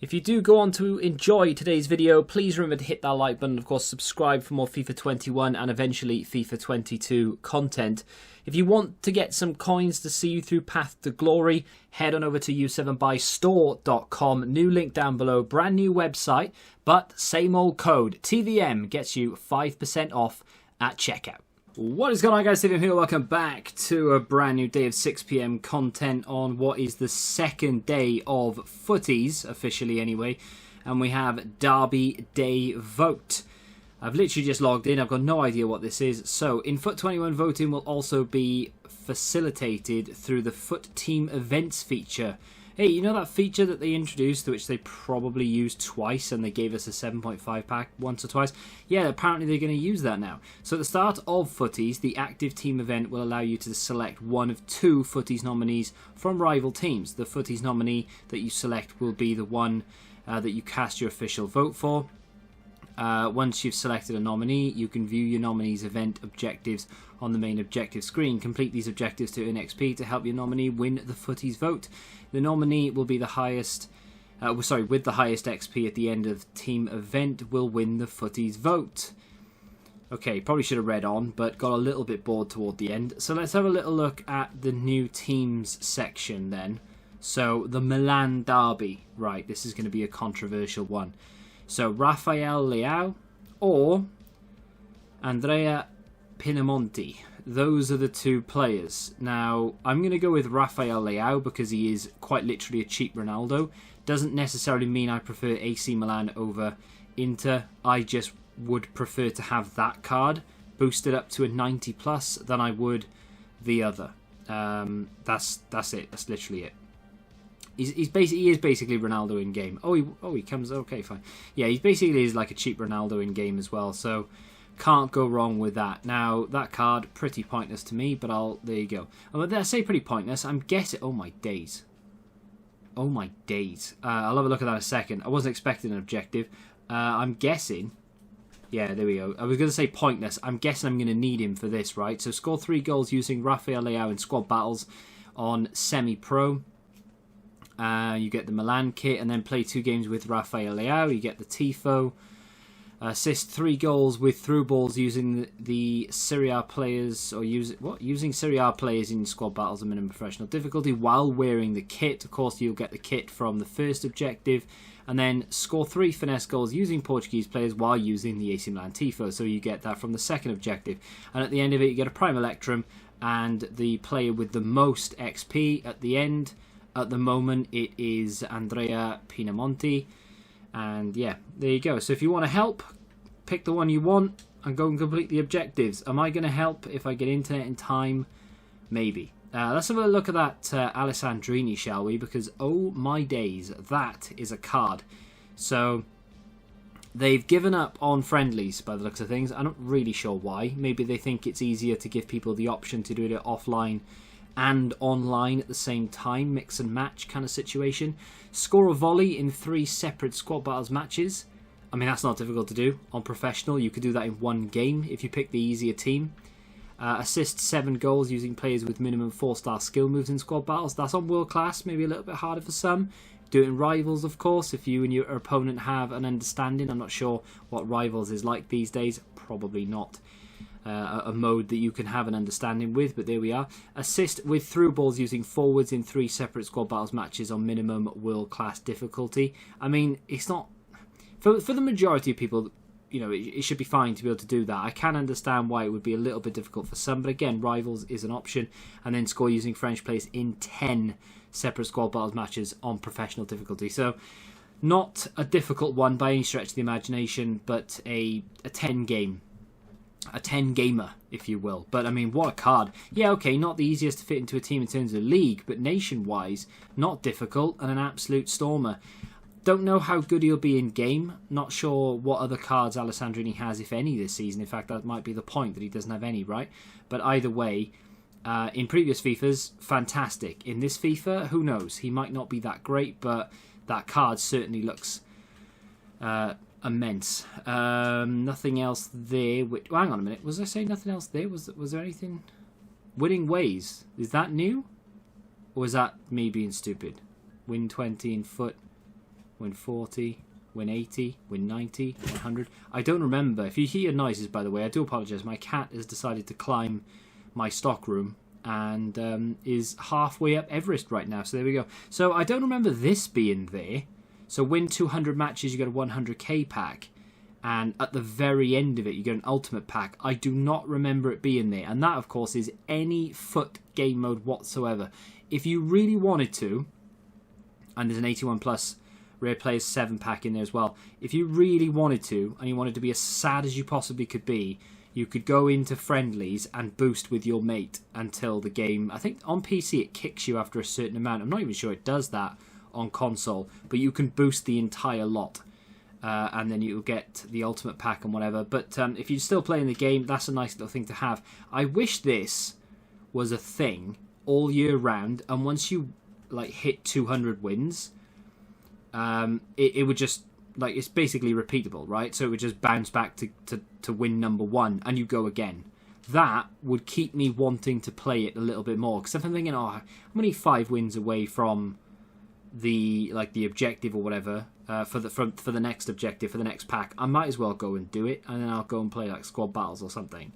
If you do go on to enjoy today's video, please remember to hit that like button. Of course, subscribe for more FIFA 21 and eventually FIFA 22 content. If you want to get some coins to see you through Path to Glory, head on over to u7buystore.com. New link down below, brand new website, but same old code. TVM gets you 5% off at checkout. What is going on, guys? TVM here. Welcome back to a brand new day of 6 PM content on what is the second day of Futties, officially anyway. And we have Derby Day Vote. I've literally just logged in. I've got no idea what this is. So, in Foot 21, voting will also be facilitated through the Foot Team Events feature. Hey, you know that feature that they introduced, which they probably used twice, and they gave us a 7.5 pack once or twice? Yeah, apparently they're going to use that now. So at the start of Futties, the active team event will allow you to select one of two Futties nominees from rival teams. The Futties nominee that you select will be the one that you cast your official vote for. Once you've selected a nominee, you can view your nominee's event objectives on the main objective screen. Complete these objectives to earn XP to help your nominee win the Futties vote. The nominee will be the highest, with the highest XP at the end of team event will win the Futties vote. Okay, probably should have read on, but got a little bit bored toward the end. So let's have a little look at the new teams section then. So the Milan Derby, right? This is going to be a controversial one. So Rafael Leao or Andrea Pinamonti. Those are the two players. Now, I'm going to go with Rafael Leao because he is quite literally a cheap Ronaldo. Doesn't necessarily mean I prefer AC Milan over Inter. I just would prefer to have that card boosted up to a 90 plus than I would the other. That's it. That's literally it. He is basically Ronaldo in game. He comes. Okay, fine. Yeah, he basically is like a cheap Ronaldo in game as well. So can't go wrong with that. Now that card pretty pointless to me, but there you go. I say pretty pointless. I'm guessing. Oh my days. Oh my days. I'll have a look at that in a second. I wasn't expecting an objective. I'm guessing. Yeah, there we go. I was going to say pointless. I'm guessing I'm going to need him for this, right? So score 3 goals using Rafael Leao in squad battles on semi-pro. You get the Milan kit, and then play 2 games with Rafael Leao. You get the Tifo. Assist 3 goals with through balls using the Serie A players, or using Serie A players in squad battles at minimum professional difficulty while wearing the kit. Of course, you'll get the kit from the first objective, and then score 3 finesse goals using Portuguese players while using the AC Milan Tifo. So you get that from the second objective, and at the end of it, you get a Prime Electrum and the player with the most XP at the end. At the moment, it is Andrea Pinamonti. And yeah, there you go. So if you want to help, pick the one you want and go and complete the objectives. Am I going to help if I get internet in time? Maybe. Let's have a look at that Alessandrini, shall we? Because, oh my days, that is a card. So they've given up on friendlies by the looks of things. I'm not really sure why. Maybe they think it's easier to give people the option to do it offline and online at the same time, mix and match kind of situation. Score a volley in 3 separate squad battles matches. I mean, that's not difficult to do. On professional, you could do that in 1 game if you pick the easier team. Assist 7 goals using players with minimum 4-star skill moves in squad battles. That's on world class, maybe a little bit harder for some. Do it in rivals, of course, if you and your opponent have an understanding. I'm not sure what rivals is like these days. Probably not a mode that you can have an understanding with, but there we are. Assist with through balls using forwards in 3 separate squad battles matches on minimum world class difficulty. I mean, it's not for the majority of people. You know, it should be fine to be able to do that. I can understand why it would be a little bit difficult for some, but again, rivals is an option. And then score using French players in 10 separate squad battles matches on professional difficulty. So not a difficult one by any stretch of the imagination, but a 10 game. A 10-gamer, if you will. But, I mean, what a card. Yeah, okay, not the easiest to fit into a team in terms of league, but nation-wise, not difficult and an absolute stormer. Don't know how good he'll be in game. Not sure what other cards Alessandrini has, if any, this season. In fact, that might be the point, that he doesn't have any, right? But either way, in previous FIFAs, fantastic. In this FIFA, who knows? He might not be that great, but that card certainly looks immense. Nothing else there. Well, hang on a minute. Was I saying nothing else there? Was there anything? Winning ways. Is that new? Or is that me being stupid? Win 20 in foot. win 40, win 80, win 90, 100. I don't remember. If you hear noises, by the way, I do apologise. My cat has decided to climb my stock room and is halfway up Everest right now. So there we go. So I don't remember this being there. So win 200 matches, you get a 100k pack. And at the very end of it, you get an ultimate pack. I do not remember it being there. And that, of course, is any foot game mode whatsoever. If you really wanted to, and there's an 81 plus Rare Players 7 pack in there as well. If you really wanted to, and you wanted to be as sad as you possibly could be, you could go into friendlies and boost with your mate until the game... I think on PC it kicks you after a certain amount. I'm not even sure it does that on console. But you can boost the entire lot. And then you'll get the ultimate pack and whatever. But if you're still playing the game, that's a nice little thing to have. I wish this was a thing all year round. And once you like hit 200 wins, it would just... like, it's basically repeatable, right? So it would just bounce back to win number 1, and you go again. That would keep me wanting to play it a little bit more. Because if I'm thinking, oh, I'm only 5 wins away from the objective or whatever, for the next objective, for the next pack, I might as well go and do it, and then I'll go and play like squad battles or something.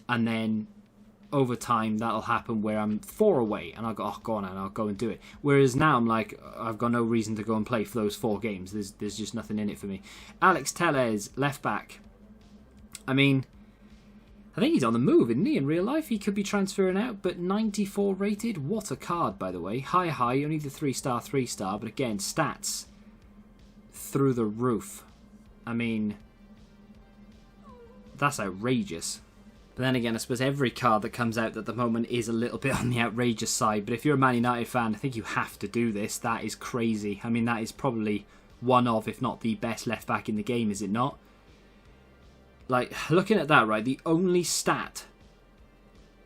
And then over time that'll happen where I'm 4 away and I'll go, oh, go on, and I'll go and do it. Whereas now I'm like, I've got no reason to go and play for those 4 games. There's just nothing in it for me. Alex Telles, left back. I mean, I think he's on the move, isn't he, in real life? He could be transferring out, but 94 rated. What a card, by the way. High, only the 3-star, 3-star, but again, stats through the roof. I mean, that's outrageous. But then again, I suppose every card that comes out at the moment is a little bit on the outrageous side. But if you're a Man United fan, I think you have to do this. That is crazy. I mean, that is probably one of, if not the best left back in the game, is it not? Like, looking at that, right, the only stat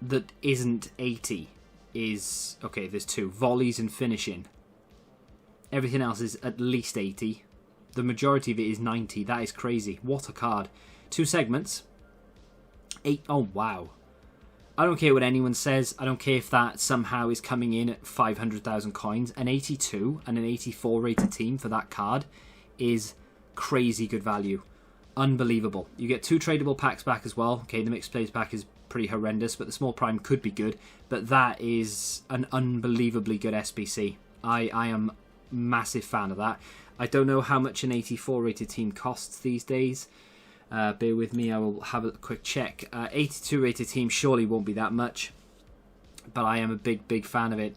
that isn't 80 is... okay, there's 2. Volleys and finishing. Everything else is at least 80. The majority of it is 90. That is crazy. What a card. 2 segments. 8. Oh, wow. I don't care what anyone says. I don't care if that somehow is coming in at 500,000 coins. An 82 and an 84 rated team for that card is crazy good value. Unbelievable. You get 2 tradable packs back as well. Okay, the mixed plays pack is pretty horrendous, but the small prime could be good. But that is an unbelievably good SBC. I am a massive fan of that. I don't know how much an 84 rated team costs these days. Bear with me, I will have a quick check. 82 rated team surely won't be that much, but I am a big fan of it.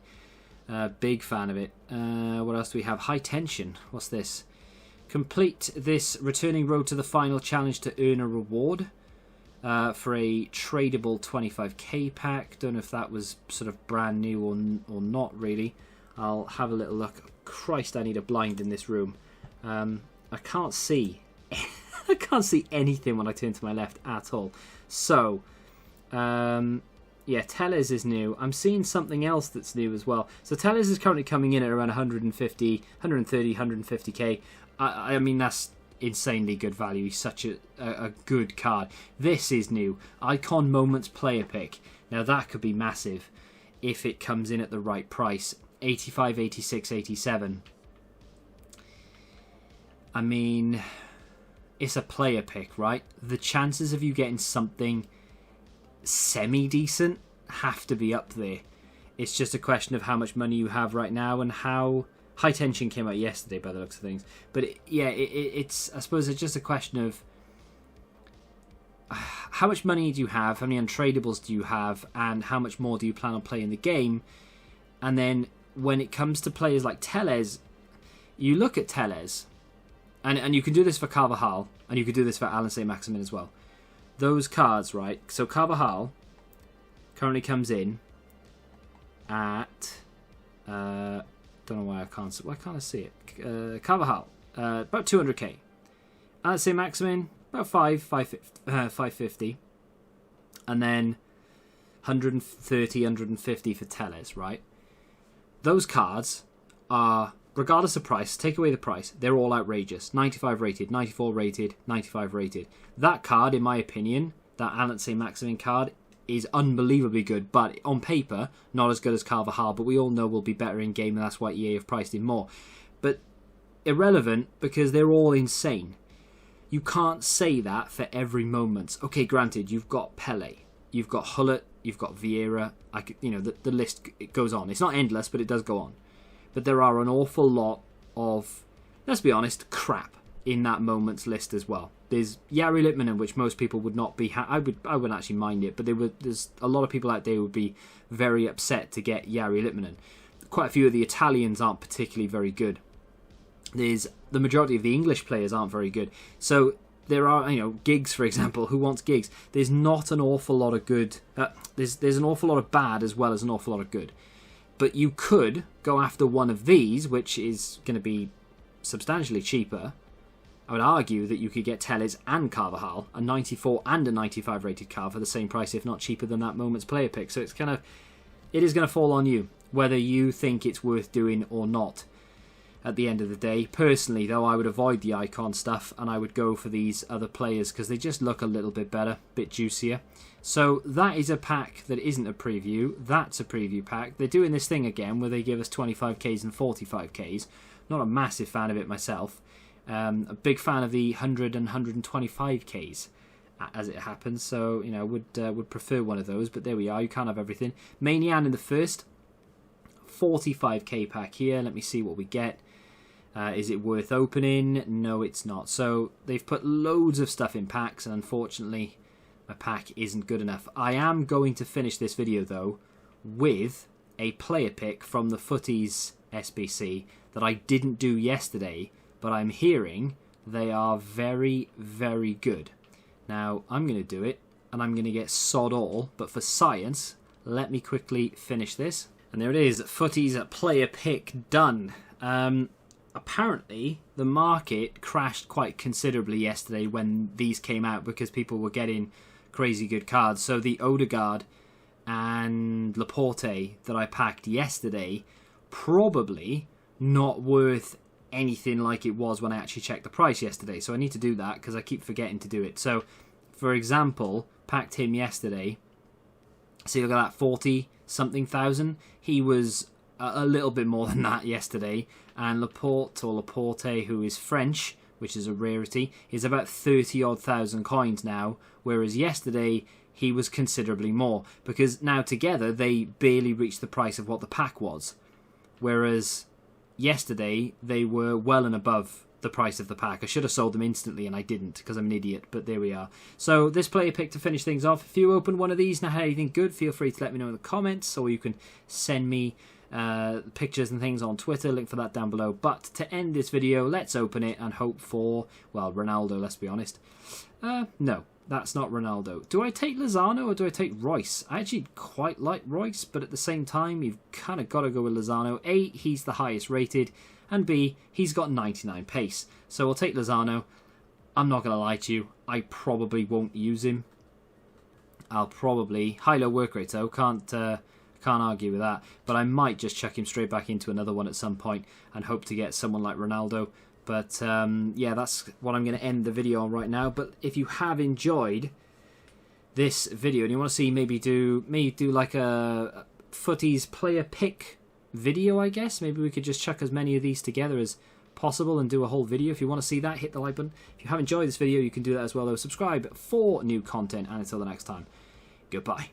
Big fan of it. What else do we have? High tension. What's this? Complete this returning road to the final challenge to earn a reward for a tradable 25k pack. Don't know if that was sort of brand new or not really. I'll have a little look. Christ, I need a blind in this room. I can't see. I can't see anything when I turn to my left at all. So, yeah, Telles is new. I'm seeing something else that's new as well. So Telles is currently coming in at around 150, 130, 150k. I mean, that's insanely good value. He's such a good card. This is new. Icon Moments player pick. Now that could be massive if it comes in at the right price. 85, 86, 87. I mean... it's a player pick, right? The chances of you getting something semi-decent have to be up there. It's just a question of how much money you have right now and how... High Tension came out yesterday by the looks of things. But it's I suppose it's just a question of how much money do you have, how many untradables do you have, and how much more do you plan on playing the game. And then when it comes to players like Telles, you look at Telles... And you can do this for Carvajal, and you can do this for Alan St. Maximin as well. Those cards, right? So Carvajal currently comes in at... don't know why I can't see it. Carvajal, about 200k. Alan St. Maximin, about 550. And then 130, 150 for Telles, right? Those cards are... regardless of price, take away the price, they're all outrageous. 95 rated, 94 rated, 95 rated. That card, in my opinion, that Alan St. Maximin card, is unbelievably good, but on paper, not as good as Carvajal, but we all know will be better in game, and that's why EA have priced him more. But irrelevant because they're all insane. You can't say that for every moment. Okay, granted, you've got Pele, you've got Hullet, you've got Vieira. The list, it goes on. It's not endless, but it does go on. But there are an awful lot of, let's be honest, crap in that moment's list as well. There's Jari Litmanen, which most people would not be. I wouldn't actually mind it, but there's a lot of people out there who would be very upset to get Jari Litmanen. Quite a few of the Italians aren't particularly very good. The majority of the English players aren't very good. So there are, Giggs, for example. Who wants Giggs? There's not an awful lot of good. There's an awful lot of bad as well as an awful lot of good. But you could go after one of these, which is going to be substantially cheaper. I would argue that you could get Telles and Carvajal, a 94 and a 95 rated car for the same price, if not cheaper than that moment's player pick. So it is going to fall on you, whether you think it's worth doing or not. At the end of the day, personally though, I would avoid the icon stuff and I would go for these other players because they just look a little bit better, a bit juicier. So that is a pack that isn't a preview. That's a preview pack. They're doing this thing again where they give us 25Ks and 45Ks. Not a massive fan of it myself. A big fan of the 100 and 125Ks as it happens. So, would prefer one of those. But there we are. You can't have everything. Maignan in the first. 45k pack here. Let me see what we get. Is it worth opening? No, it's not. So they've put loads of stuff in packs, and unfortunately my pack isn't good enough. I am going to finish this video though with a player pick from the Futties SBC that I didn't do yesterday, but I'm hearing they are very, very good. Now I'm going to do it and I'm going to get sod all, but for science, let me quickly finish this. And there it is, Futties player pick done. Apparently, the market crashed quite considerably yesterday when these came out because people were getting crazy good cards. So the Odegaard and Laporte that I packed yesterday, probably not worth anything like it was when I actually checked the price yesterday. So I need to do that because I keep forgetting to do it. So, for example, packed him yesterday. See, look at that, 40-something thousand. He was a little bit more than that yesterday. And Laporte, who is French, which is a rarity, is about 30-odd thousand coins now, whereas yesterday he was considerably more, because now together they barely reached the price of what the pack was, whereas yesterday they were well and above the price of the pack. I should have sold them instantly and I didn't because I'm an idiot, but there we are. So this player pick to finish things off. If you open one of these and had anything good, feel free to let me know in the comments, or you can send me pictures and things on Twitter, link for that down below. But to end this video, let's open it and hope for, well, Ronaldo, let's be honest. No, that's not Ronaldo. Do I take Lozano or do I take Royce? I actually quite like Royce, but at the same time, you've kind of got to go with Lozano. A, he's the highest rated, and B, he's got 99 pace. So we'll take Lozano. I'm not going to lie to you, I probably won't use him. I'll probably, high-low work rate though, can't argue with that, but I might just chuck him straight back into another one at some point and hope to get someone like Ronaldo. But yeah, that's what I'm going to end the video on right now. But if you have enjoyed this video and you want to see maybe do like a Futties player pick video, I guess maybe we could just chuck as many of these together as possible and do a whole video. If you want to see that, hit the like button. If you have enjoyed this video, you can do that as well though. Subscribe for new content, and until the next time, goodbye.